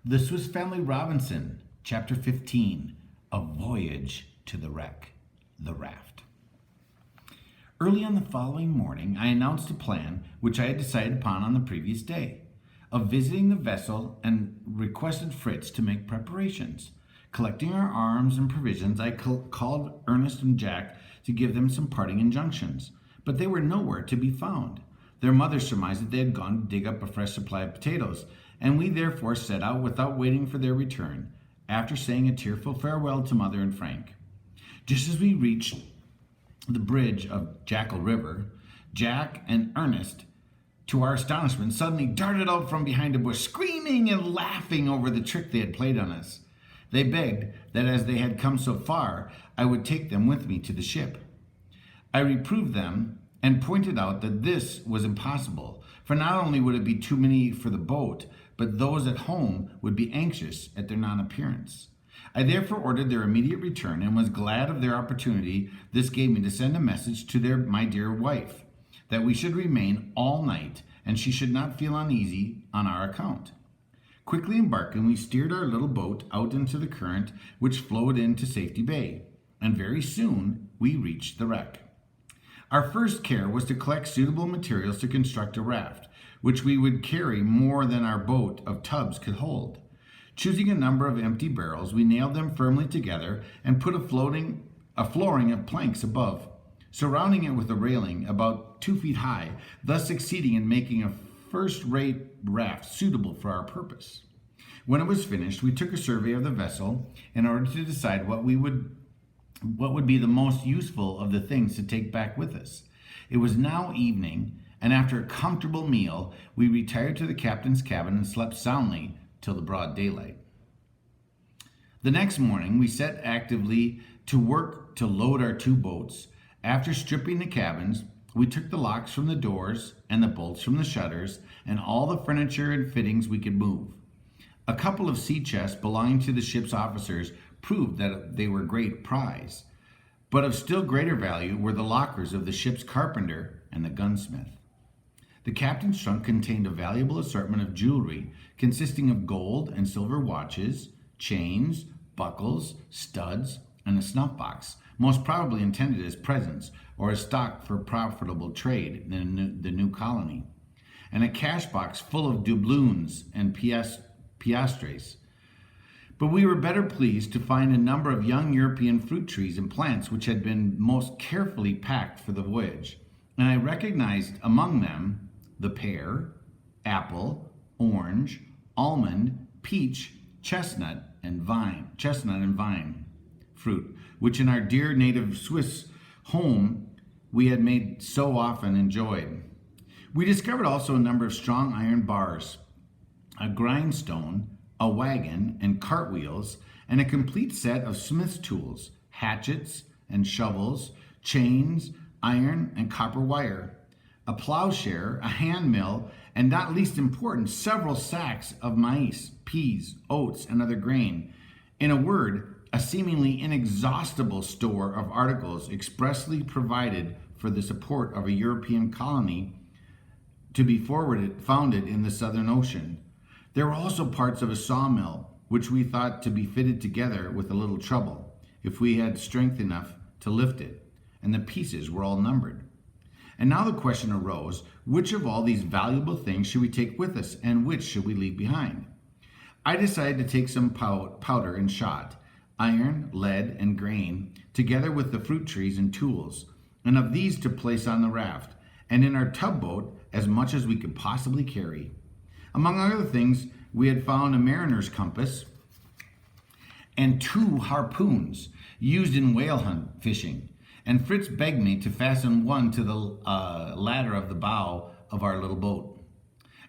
The Swiss Family Robinson, Chapter 15, A Voyage to the Wreck, the Raft. Early on the following morning, I announced a plan which I had decided upon on the previous day, of visiting the vessel and requested Fritz to make preparations. Collecting our arms and provisions, I called Ernest and Jack to give them some parting injunctions, but they were nowhere to be found. Their mother surmised that they had gone to dig up a fresh supply of potatoes, and we therefore set out without waiting for their return, after saying a tearful farewell to Mother and Frank. Just as we reached the bridge of Jackal River, Jack and Ernest, to our astonishment, suddenly darted out from behind a bush, screaming and laughing over the trick they had played on us. They begged that as they had come so far, I would take them with me to the ship. I reproved them and pointed out that this was impossible, for not only would it be too many for the boat, but those at home would be anxious at their non-appearance. I therefore ordered their immediate return and was glad of their opportunity this gave me to send a message to my dear wife, that we should remain all night and she should not feel uneasy on our account. Quickly embarking, we steered our little boat out into the current which flowed into Safety Bay, and very soon we reached the wreck. Our first care was to collect suitable materials to construct a raft, which we would carry more than our boat of tubs could hold. Choosing a number of empty barrels, we nailed them firmly together and put a flooring of planks above, surrounding it with a railing about 2 feet high, thus succeeding in making a first-rate raft suitable for our purpose. When it was finished, we took a survey of the vessel in order to decide what would be the most useful of the things to take back with us. It was now evening, and after a comfortable meal, we retired to the captain's cabin and slept soundly till the broad daylight. The next morning, we set actively to work to load our 2 boats. After stripping the cabins, we took the locks from the doors and the bolts from the shutters and all the furniture and fittings we could move. A couple of sea chests belonging to the ship's officers proved that they were great prize, but of still greater value were the lockers of the ship's carpenter and the gunsmith. The captain's trunk contained a valuable assortment of jewelry consisting of gold and silver watches, chains, buckles, studs, and a snuff box, most probably intended as presents or as stock for profitable trade in the new colony, and a cash box full of doubloons and piastres. But we were better pleased to find a number of young European fruit trees and plants which had been most carefully packed for the voyage, and I recognized among them the pear, apple, orange, almond, peach, chestnut, and vine fruit, which in our dear native Swiss home we had made so often enjoyed. We discovered also a number of strong iron bars, a grindstone, a wagon and cartwheels, and a complete set of smith's tools, hatchets and shovels, chains, iron and copper wire, a plowshare, a hand mill, and not least important, several sacks of maize, peas, oats, and other grain. In a word, a seemingly inexhaustible store of articles expressly provided for the support of a European colony to be founded in the Southern Ocean. There were also parts of a sawmill, which we thought to be fitted together with a little trouble, if we had strength enough to lift it, and the pieces were all numbered. And now the question arose, which of all these valuable things should we take with us, and which should we leave behind? I decided to take some powder and shot, iron, lead, and grain, together with the fruit trees and tools, and of these to place on the raft, and in our tugboat as much as we could possibly carry. Among other things, we had found a mariner's compass and 2 harpoons used in whale fishing, and Fritz begged me to fasten one to the ladder of the bow of our little boat.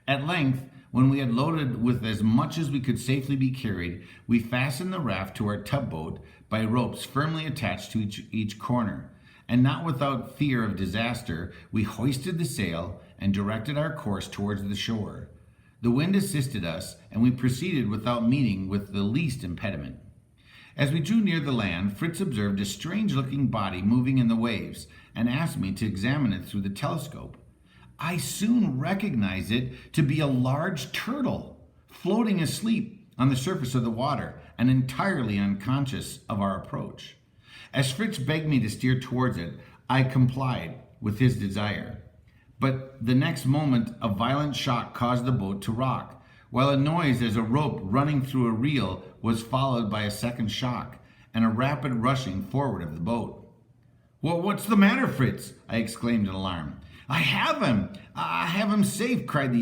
At length, when we had loaded with as much as we could safely be carried, we fastened the raft to our tugboat by ropes firmly attached to each corner, and not without fear of disaster, we hoisted the sail and directed our course towards the shore. The wind assisted us, and we proceeded without meeting with the least impediment. As we drew near the land, Fritz observed a strange-looking body moving in the waves, and asked me to examine it through the telescope. I soon recognized it to be a large turtle, floating asleep on the surface of the water and entirely unconscious of our approach. As Fritz begged me to steer towards it, I complied with his desire. But the next moment, a violent shock caused the boat to rock, while a noise as a rope running through a reel was followed by a second shock and a rapid rushing forward of the boat. "Well, what's the matter, Fritz?" I exclaimed in alarm. I have him safe," cried the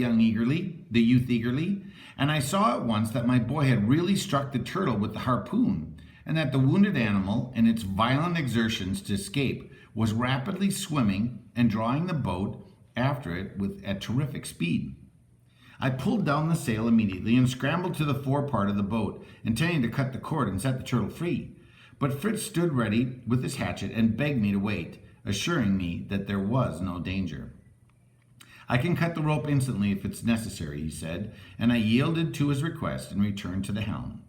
youth eagerly, and I saw at once that my boy had really struck the turtle with the harpoon, and that the wounded animal, in its violent exertions to escape, was rapidly swimming and drawing the boat after it at terrific speed. I pulled down the sail immediately and scrambled to the forepart of the boat, intending to cut the cord and set the turtle free. But Fritz stood ready with his hatchet and begged me to wait, assuring me that there was no danger. "I can cut the rope instantly if it's necessary," he said, and I yielded to his request and returned to the helm.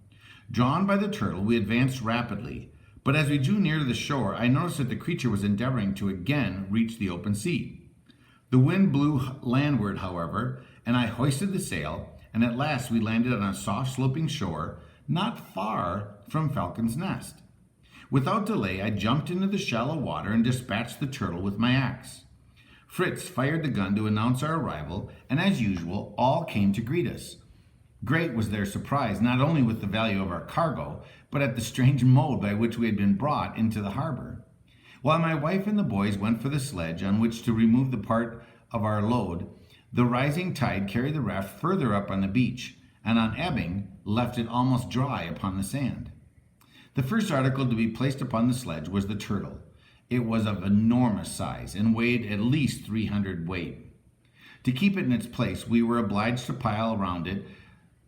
Drawn by the turtle, we advanced rapidly, but as we drew near to the shore, I noticed that the creature was endeavoring to again reach the open sea. The wind blew landward, however, and I hoisted the sail, and at last we landed on a soft sloping shore not far from Falcon's Nest. Without delay, I jumped into the shallow water and dispatched the turtle with my axe. Fritz fired the gun to announce our arrival, and as usual, all came to greet us. Great was their surprise, not only with the value of our cargo, but at the strange mode by which we had been brought into the harbor. While my wife and the boys went for the sledge on which to remove the part of our load, the rising tide carried the raft further up on the beach, and on ebbing, left it almost dry upon the sand. The first article to be placed upon the sledge was the turtle. It was of enormous size and weighed at least 300 weight. To keep it in its place, we were obliged to pile around it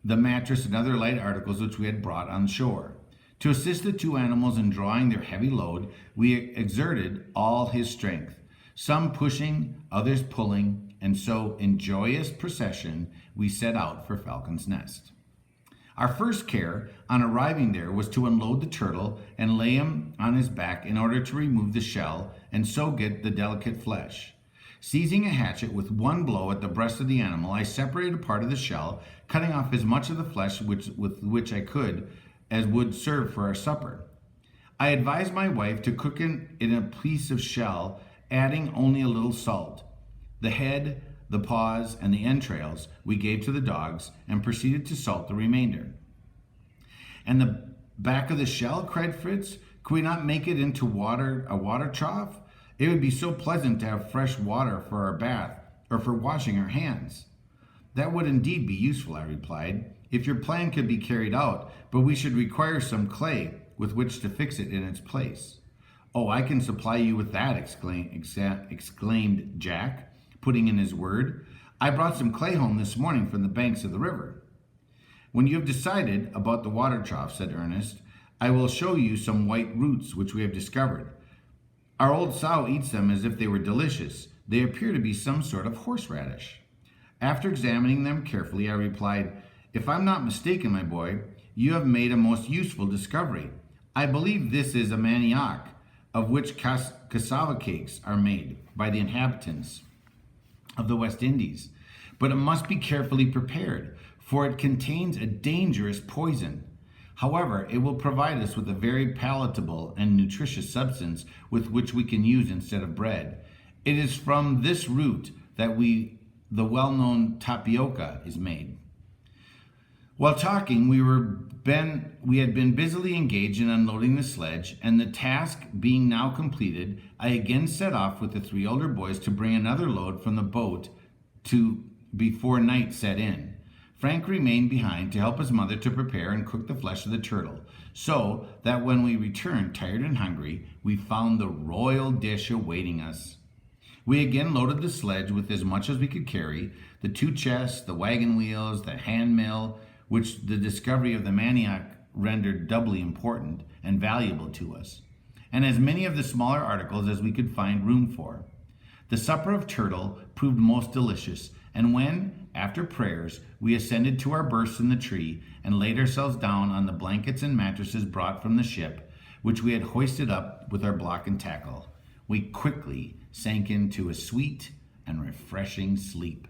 the mattress and other light articles which we had brought on shore. To assist the two animals in drawing their heavy load, we exerted all his strength, some pushing, others pulling, and so in joyous procession we set out for Falcon's Nest. Our first care on arriving there was to unload the turtle and lay him on his back in order to remove the shell and so get the delicate flesh. Seizing a hatchet with one blow at the breast of the animal, I separated a part of the shell, cutting off as much of the flesh with which I could as would serve for our supper. I advised my wife to cook in a piece of shell, adding only a little salt. The head, the paws, and the entrails we gave to the dogs and proceeded to salt the remainder. "And the back of the shell?" cried Fritz. "Could we not make it into a water trough? It would be so pleasant to have fresh water for our bath or for washing our hands." "That would indeed be useful," I replied, "if your plan could be carried out, but we should require some clay with which to fix it in its place." "Oh, I can supply you with that," exclaimed Jack, putting in his word. "I brought some clay home this morning from the banks of the river." "When you have decided about the water trough," said Ernest, "I will show you some white roots which we have discovered. Our old sow eats them as if they were delicious. They appear to be some sort of horseradish." After examining them carefully, I replied, "If I'm not mistaken, my boy, you have made a most useful discovery. I believe this is a manioc, of which cassava cakes are made by the inhabitants of the West Indies, but it must be carefully prepared, for it contains a dangerous poison. However, it will provide us with a very palatable and nutritious substance with which we can use instead of bread. It is from this root that the well-known tapioca is made." While talking, we had been busily engaged in unloading the sledge, and the task being now completed, I again set off with the three older boys to bring another load from the boat before night set in. Frank remained behind to help his mother to prepare and cook the flesh of the turtle, so that when we returned tired and hungry, we found the royal dish awaiting us. We again loaded the sledge with as much as we could carry, the two chests, the wagon wheels, the hand mill, which the discovery of the manioc rendered doubly important and valuable to us, and as many of the smaller articles as we could find room for. The supper of turtle proved most delicious, and when, after prayers, we ascended to our berths in the tree and laid ourselves down on the blankets and mattresses brought from the ship, which we had hoisted up with our block and tackle, we quickly sank into a sweet and refreshing sleep.